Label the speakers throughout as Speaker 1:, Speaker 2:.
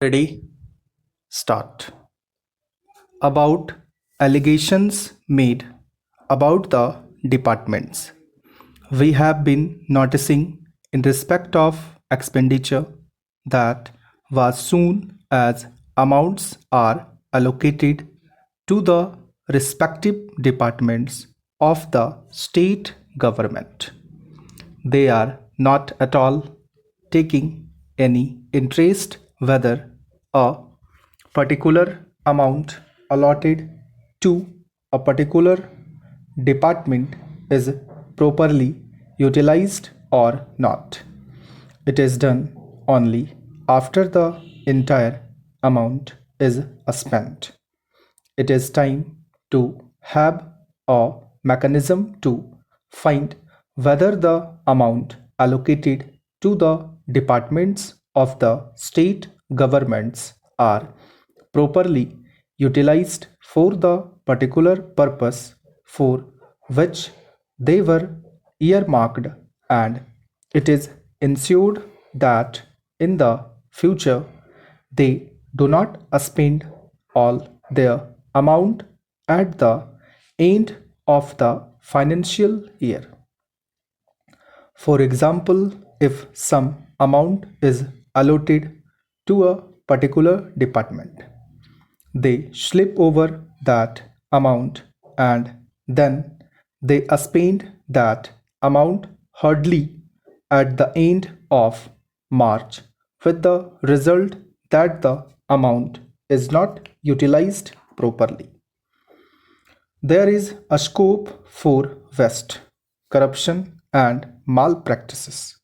Speaker 1: Ready? Start. About allegations made about the departments. We have been noticing in respect of expenditure that as soon as amounts are allocated to the respective departments of the state government, they are not at all taking any interest whether a particular amount allotted to a particular department is properly utilized or not. It is done only after the entire amount is spent. It is time to have a mechanism to find whether the amount allocated to the departments of the state governments are properly utilized for the particular purpose for which they were earmarked, and it is ensured that in the future they do not spend all their amount at the end of the financial year. For example, if some amount is allotted to a particular department, they slip over that amount and then they spend that amount hardly at the end of March, with the result that the amount is not utilized properly. There is a scope for waste, corruption, and malpractices.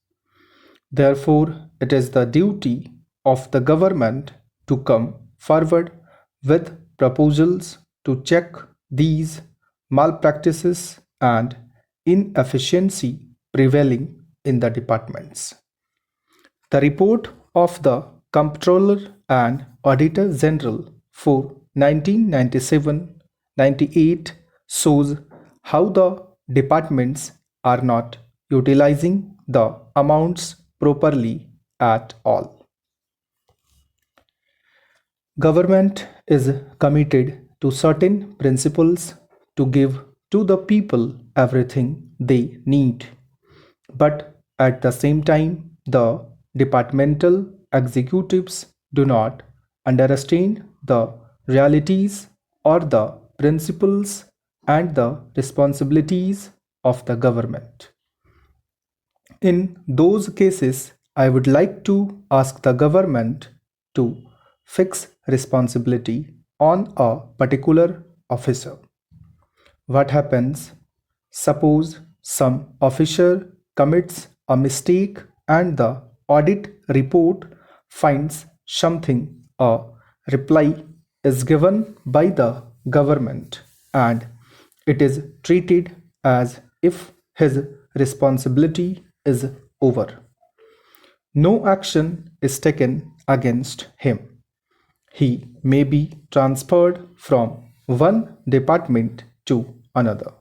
Speaker 1: Therefore, it is the duty of the government to come forward with proposals to check these malpractices and inefficiency prevailing in the departments. The report of the Comptroller and Auditor General for 1997-98 shows how the departments are not utilizing the amounts properly at all. Government is committed to certain principles to give to the people everything they need. But at the same time, the departmental executives do not understand the realities or the principles and the responsibilities of the government. In those cases, I would like to ask the government to fix responsibility on a particular officer. What happens? Suppose some officer commits a mistake and the audit report finds something. A reply is given by the government and it is treated as if his responsibility is over. No action is taken against him. He may be transferred from one department to another.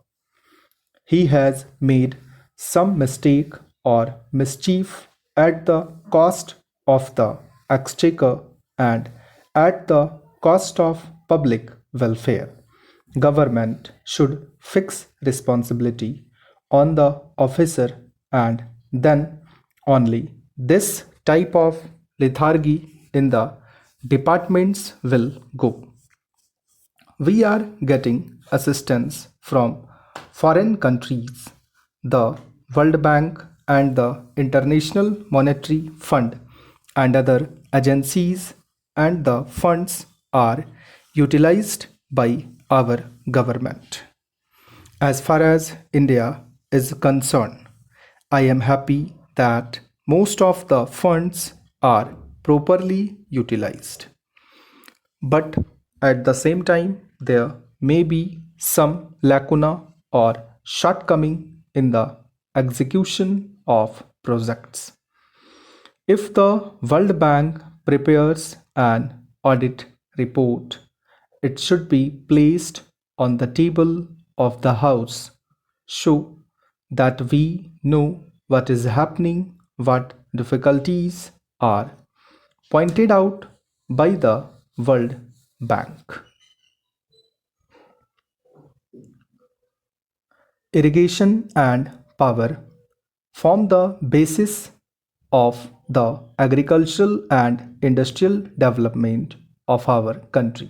Speaker 1: He has made some mistake or mischief at the cost of the exchequer and at the cost of public welfare. Government should fix responsibility on the officer, and then only this type of lethargy in the departments will go. We are getting assistance from foreign countries, the World Bank and the International Monetary Fund and other agencies, and the funds are utilized by our government. As far as India is concerned, I am happy that most of the funds are properly utilized. But at the same time, there may be some lacuna or shortcoming in the execution of projects. If the World Bank prepares an audit report, it should be placed on the table of the House so that we know what is happening, what difficulties are pointed out by the World Bank. Irrigation and power form the basis of the agricultural and industrial development of our country.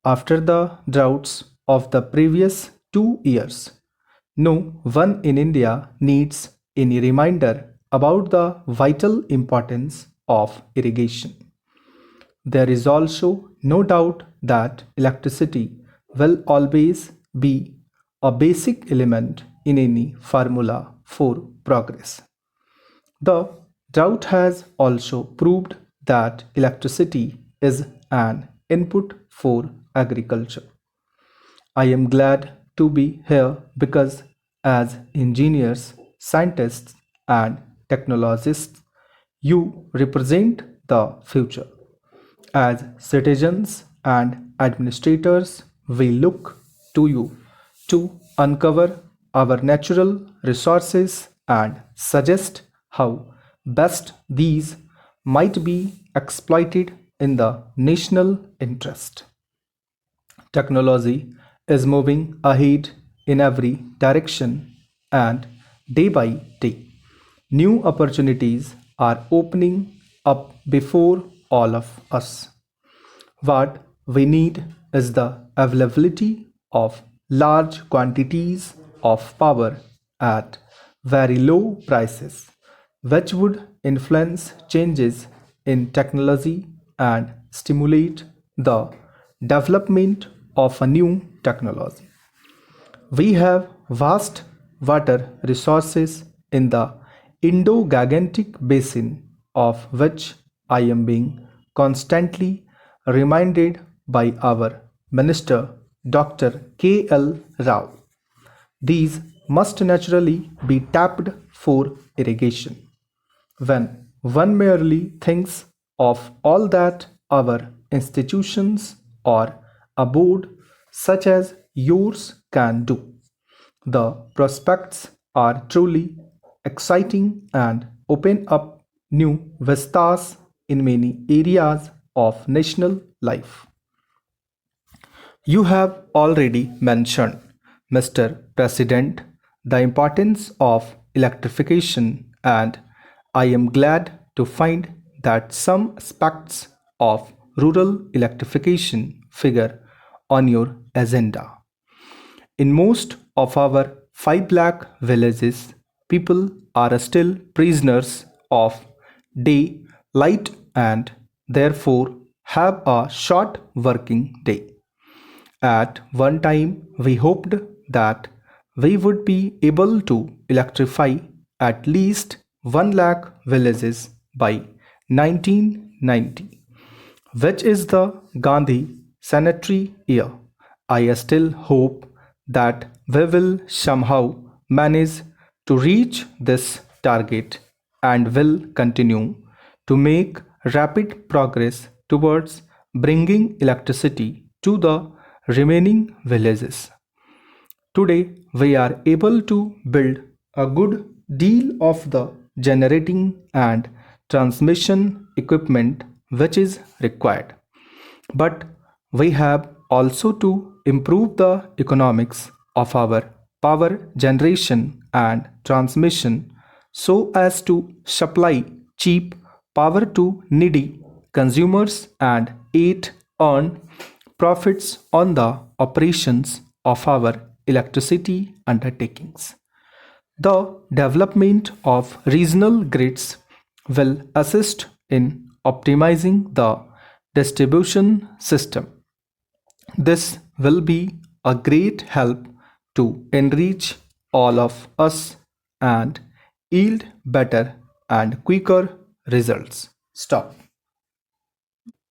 Speaker 1: After the droughts of the previous 2 years, no one in India needs any reminder about the vital importance of irrigation. There is also no doubt that electricity will always be a basic element in any formula for progress. The drought has also proved that electricity is an input for agriculture. I am glad to be here because, as engineers, scientists, and technologists, you represent the future. As citizens and administrators, we look to you to uncover our natural resources and suggest how best these might be exploited in the national interest. Technology is moving ahead in every direction, and day by day, new opportunities are opening up before all of us. What we need is the availability of large quantities of power at very low prices, which would influence changes in technology and stimulate the development of a new technology. We have vast water resources in the Indo-Gangetic basin, of which I am being constantly reminded by our Minister Dr. K.L. Rao. These must naturally be tapped for irrigation. When one merely thinks of all that our institutions or a board such as yours can do, the prospects are truly exciting and open up new vistas in many areas of national life. You have already mentioned, Mr. President, the importance of electrification, and I am glad to find that some aspects of rural electrification figure on your agenda. In most of our 5 lakh villages, people are still prisoners of daylight and therefore have a short working day. At one time, we hoped that we would be able to electrify at least 1 lakh villages by 1990, which is the Gandhi Centenary year. I still hope that we will somehow manage to reach this target and will continue to make rapid progress towards bringing electricity to the remaining villages. Today, we are able to build a good deal of the generating and transmission equipment which is required. But we have also to improve the economics of our power generation and transmission so as to supply cheap power to needy consumers and yet earn profits on the operations of our electricity undertakings. The development of regional grids will assist in optimizing the distribution system. This will be a great help to enrich all of us and yield better and quicker results. Stop.